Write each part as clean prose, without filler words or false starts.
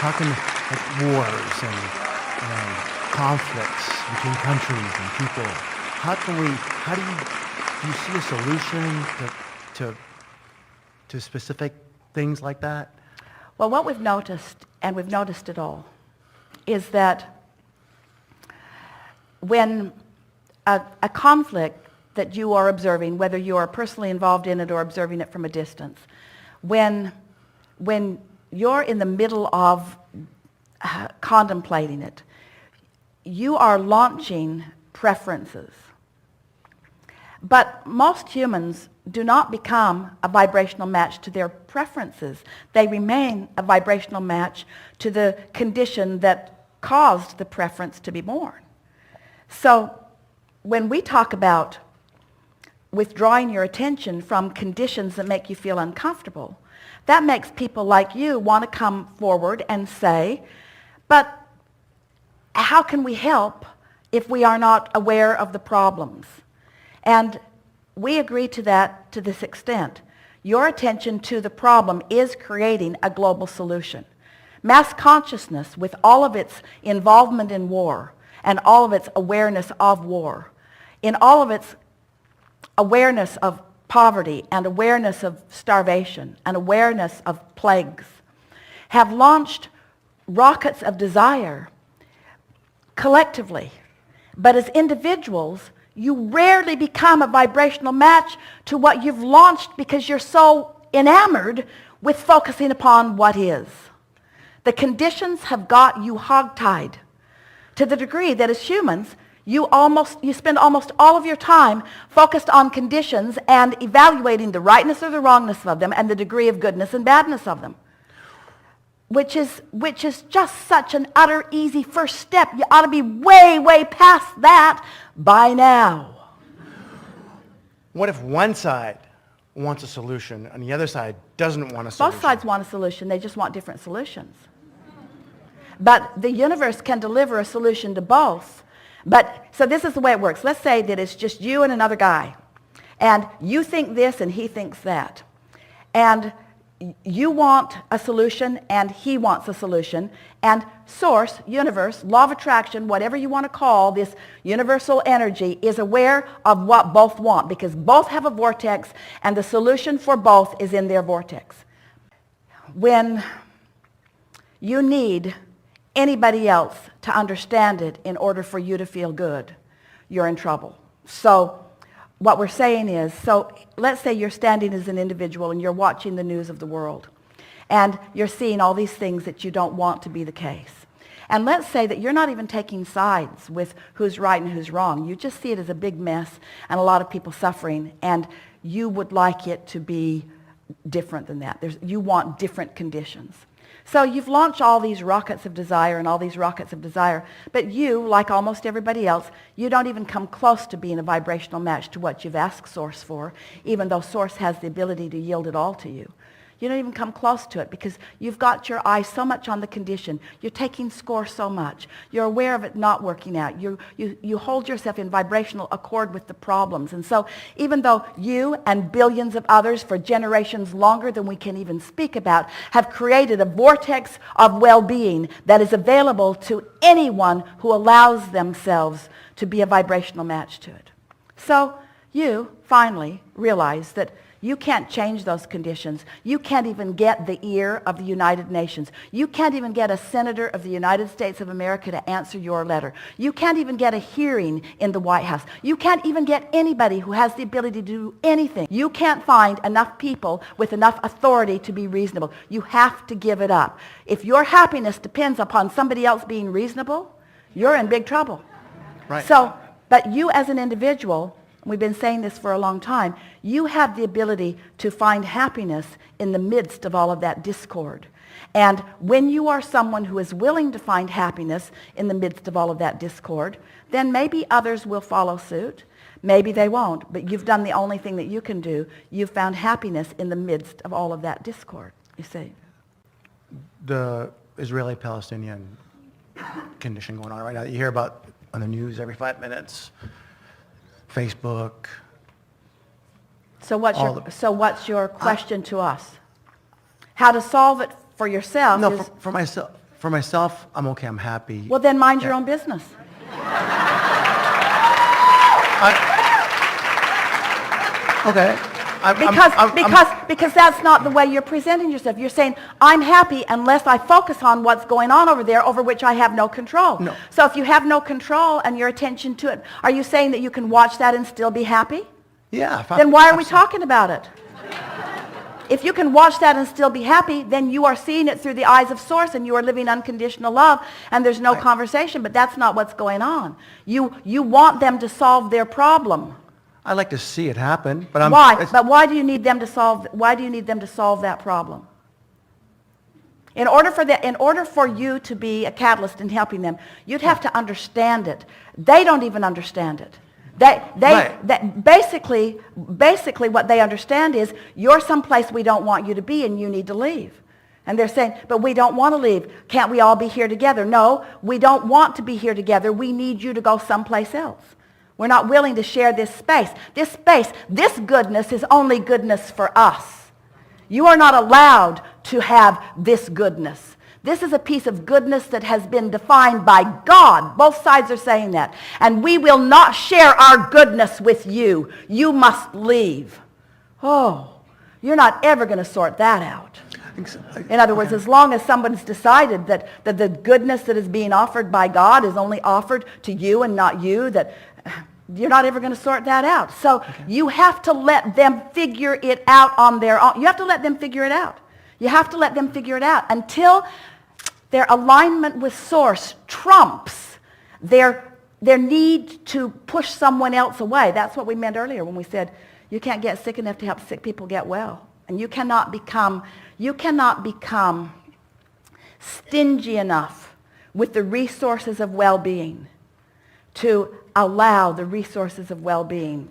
talking like wars and conflicts between countries and people. Do you see a solution to specific things like that? Well, what we've noticed, and we've noticed it all, is that when a conflict that you are observing, whether you are personally involved in it or observing it from a distance, when you're in the middle of contemplating it, you are launching preferences. But most humans do not become a vibrational match to their preferences. They remain a vibrational match to the condition that caused the preference to be born. So when we talk about withdrawing your attention from conditions that make you feel uncomfortable, that makes people like you want to come forward and say, but how can we help if we are not aware of the problems? And we agree to that to this extent. Your attention to the problem is creating a global solution. Mass consciousness, with all of its involvement in war and all of its awareness of war, in all of its awareness of poverty and awareness of starvation and awareness of plagues, have launched rockets of desire collectively. But as individuals, you rarely become a vibrational match to what you've launched because you're so enamored with focusing upon what is. The conditions have got you hogtied to the degree that as humans, you spend almost all of your time focused on conditions and evaluating the rightness or the wrongness of them and the degree of goodness and badness of them, which is just such an utter easy first step. You ought to be way, way past that by now. What if one side wants a solution and the other side doesn't want a solution? Both sides want a solution. They just want different solutions. But the universe can deliver a solution to both. So this is the way it works. Let's say that it's just you and another guy. And you think this and he thinks that. And you want a solution and he wants a solution. And source, universe, law of attraction, whatever you want to call this universal energy, is aware of what both want because both have a vortex and the solution for both is in their vortex. When you need anybody else to understand it in order for you to feel good, you're in trouble. So what we're saying is, so let's say you're standing as an individual and you're watching the news of the world and you're seeing all these things that you don't want to be the case. And let's say that you're not even taking sides with who's right and who's wrong. You just see it as a big mess and a lot of people suffering, and you would like it to be different than that. You want different conditions. So you've launched all these rockets of desire and all these rockets of desire, but you, like almost everybody else, you don't even come close to being a vibrational match to what you've asked Source for, even though Source has the ability to yield it all to you. You don't even come close to it because you've got your eye so much on the condition. You're taking score so much. You're aware of it not working out. You hold yourself in vibrational accord with the problems. And so even though you and billions of others for generations longer than we can even speak about have created a vortex of well-being that is available to anyone who allows themselves to be a vibrational match to it. So you finally realize that you can't change those conditions. You can't even get the ear of the United Nations. You can't even get a senator of the United States of America to answer your letter. You can't even get a hearing in the White House. You can't even get anybody who has the ability to do anything. You can't find enough people with enough authority to be reasonable. You have to give it up. If your happiness depends upon somebody else being reasonable, you're in big trouble. Right. So, but you as an individual, we've been saying this for a long time, you have the ability to find happiness in the midst of all of that discord. And when you are someone who is willing to find happiness in the midst of all of that discord, then maybe others will follow suit. Maybe they won't, but you've done the only thing that you can do. You've found happiness in the midst of all of that discord, you see. The Israeli-Palestinian condition going on right now, you hear about on the news every 5 minutes. Facebook. So what's your question to us? How to solve it for yourself? No, for myself. for myself, I'm okay, I'm happy. Well, then mind your own business. Okay. Because that's not the way you're presenting yourself. You're saying, I'm happy unless I focus on what's going on over there over which I have no control. No. So if you have no control and your attention to it, are you saying that you can watch that and still be happy? Yeah. Then why are we talking about it? If you can watch that and still be happy, then you are seeing it through the eyes of Source and you are living unconditional love and there's no conversation, but that's not what's going on. You want them to solve their problem. I like to see it happen, but I'm... Why? But why do you need them to solve that problem? In order for you to be a catalyst in helping them, you'd have to understand it. They don't even understand it. Basically what they understand is you're someplace we don't want you to be and you need to leave. And they're saying, but we don't want to leave. Can't we all be here together? No, we don't want to be here together. We need you to go someplace else. We're not willing to share this space. This goodness is only goodness for us. You are not allowed to have this goodness. This is a piece of goodness that has been defined by God. Both sides are saying that. And we will not share our goodness with you. You must leave. Oh, you're not ever going to sort that out. In other words, as long as someone's decided that the goodness that is being offered by God is only offered to you and not you, that you're not ever going to sort that out. So you have to let them figure it out on their own. You have to let them figure it out. You have to let them figure it out until their alignment with Source trumps their need to push someone else away. That's what we meant earlier when we said you can't get sick enough to help sick people get well. And you cannot become stingy enough with the resources of well-being to allow the resources of well-being.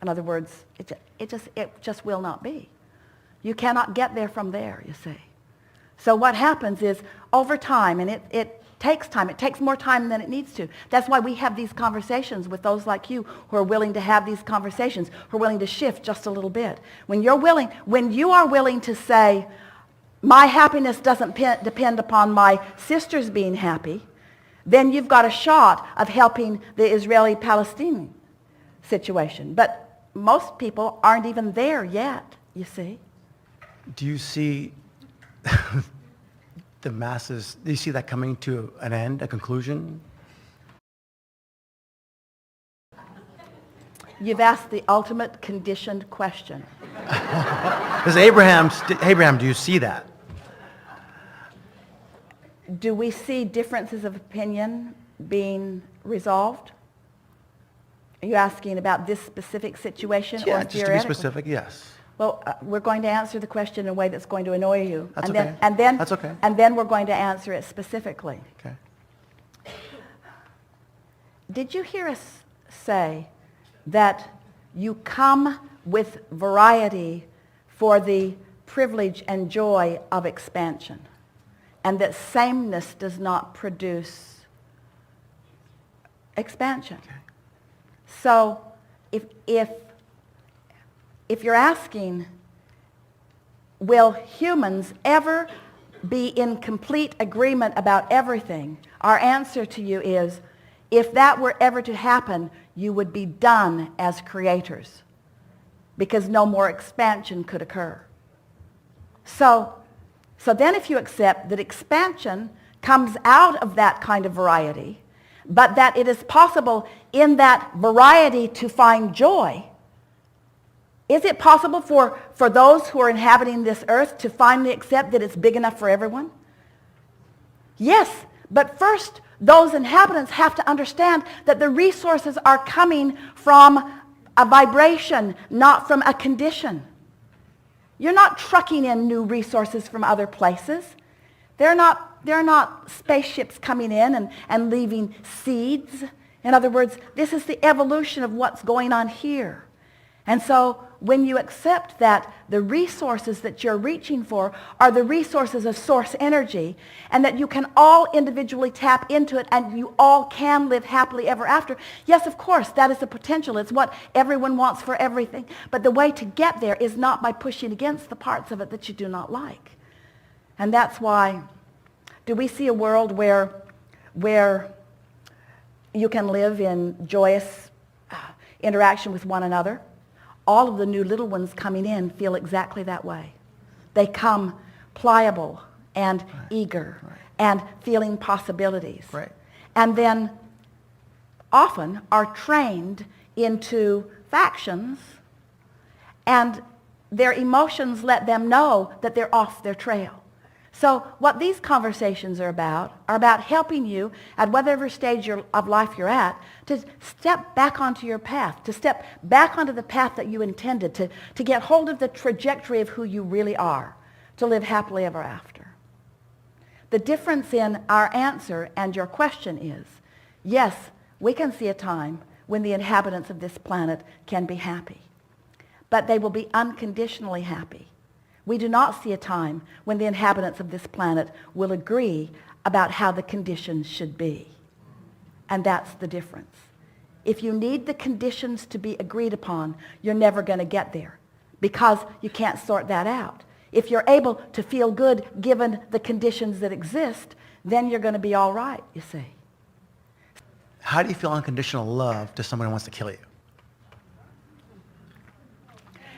In other words, it just will not be. You cannot get there from there, you see. So what happens is over time, and it takes time. It takes more time than it needs to. That's why we have these conversations with those like you who are willing to have these conversations, who are willing to shift just a little bit. When you are willing to say, my happiness doesn't depend upon my sisters being happy, then you've got a shot of helping the Israeli-Palestinian situation. But most people aren't even there yet, you see. Do you see the masses, do you see that coming to an end, a conclusion? You've asked the ultimate conditioned question. Because Abraham, do you see that? Do we see differences of opinion being resolved? Are you asking about this specific situation Yeah, or just to be theoretically? specific, yes. Well, we're going to answer the question in a way that's going to annoy you. That's and okay. That's okay. And then we're going to answer it specifically. Okay. Did you hear us say that you come with variety for the privilege and joy of expansion, and that sameness does not produce expansion? Okay. So if you're asking, will humans ever be in complete agreement about everything, our answer to you is, if that were ever to happen, you would be done as creators, because no more expansion could occur. So then if you accept that expansion comes out of that kind of variety, but that it is possible in that variety to find joy, is it possible for those who are inhabiting this earth to finally accept that it's big enough for everyone? Yes, but first those inhabitants have to understand that the resources are coming from a vibration, not from a condition. You're not trucking in new resources from other places. They're not spaceships coming in and leaving seeds. In other words, this is the evolution of what's going on here. And so when you accept that the resources that you're reaching for are the resources of source energy, and that you can all individually tap into it and you all can live happily ever after, yes, of course, that is the potential. It's what everyone wants for everything. But the way to get there is not by pushing against the parts of it that you do not like. And that's why Do we see a world where you can live in joyous interaction with one another? All of the new little ones coming in feel exactly that way. They come pliable and eager and feeling possibilities. Right. And then often are trained into factions, and their emotions let them know that they're off their trail. So what these conversations are about helping you at whatever stage of life you're at to step back onto your path, to step back onto the path that you intended, to get hold of the trajectory of who you really are, to live happily ever after. The difference in our answer and your question is, yes, we can see a time when the inhabitants of this planet can be happy, but they will be unconditionally happy. We do not see a time when the inhabitants of this planet will agree about how the conditions should be. And that's the difference. If you need the conditions to be agreed upon, you're never going to get there because you can't sort that out. If you're able to feel good given the conditions that exist, then you're going to be all right, you see. How do you feel unconditional love to someone who wants to kill you?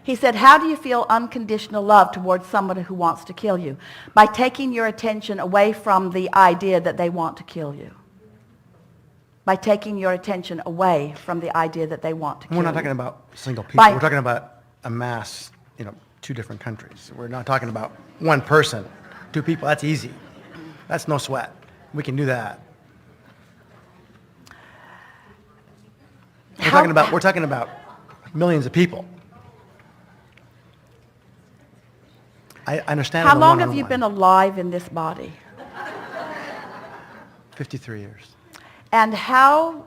He said, how do you feel unconditional love towards someone who wants to kill you? By taking your attention away from the idea that they want to kill you. By taking your attention away from the idea that they want to kill you. We're not talking about single people. We're talking about a mass, two different countries. We're not talking about one person, two people. That's easy. That's no sweat. We can do that. We're talking about millions of people. I understand. How long have you been alive in this body? 53 years. And how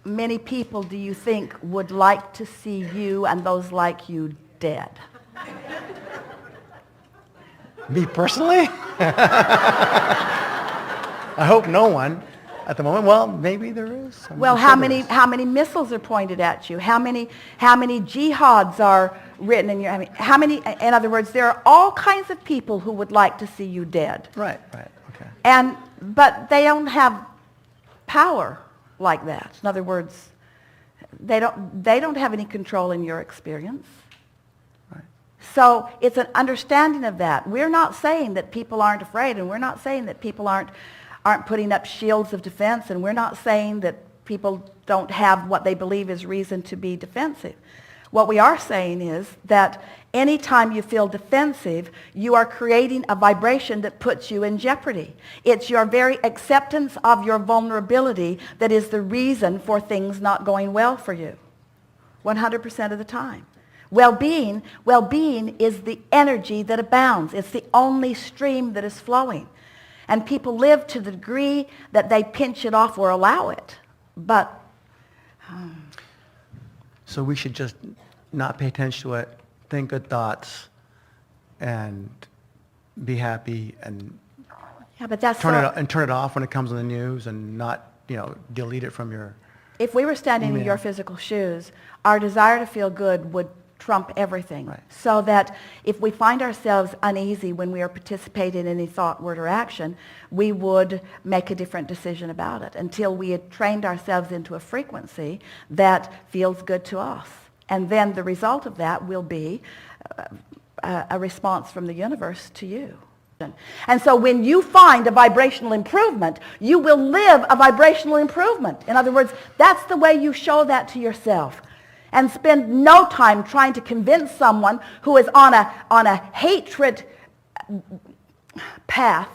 many people do you think would like to see you and those like you dead? Me personally? I hope no one at the moment. Well, maybe there is. Well, how many missiles are pointed at you? How many jihads are written in your? In other words, there are all kinds of people who would like to see you dead. Right. Okay. But they don't have power like that. In other words, they don't have any control in your experience. Right. So it's an understanding of that. We're not saying that people aren't afraid, and we're not saying that people aren't putting up shields of defense, and we're not saying that people don't have what they believe is reason to be defensive. What we are saying is that anytime you feel defensive, you are creating a vibration that puts you in jeopardy. It's your very acceptance of your vulnerability that is the reason for things not going well for you, 100% of the time. Well-being is the energy that abounds. It's the only stream that is flowing. And people live to the degree that they pinch it off or allow it. But so we should just not pay attention to it, think good thoughts, and be happy, and but that's turn it off when it comes on the news, and not delete it from your. If we were standing in your physical shoes, our desire to feel good would trump everything. Right. So that if we find ourselves uneasy when we are participating in any thought, word, or action, we would make a different decision about it until we had trained ourselves into a frequency that feels good to us. And then the result of that will be a response from the universe to you. And so when you find a vibrational improvement, you will live a vibrational improvement. In other words, that's the way you show that to yourself. And spend no time trying to convince someone who is on a hatred path.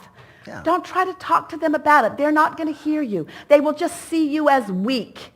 Yeah. Don't try to talk to them about it. They're not going to hear you. They will just see you as weak.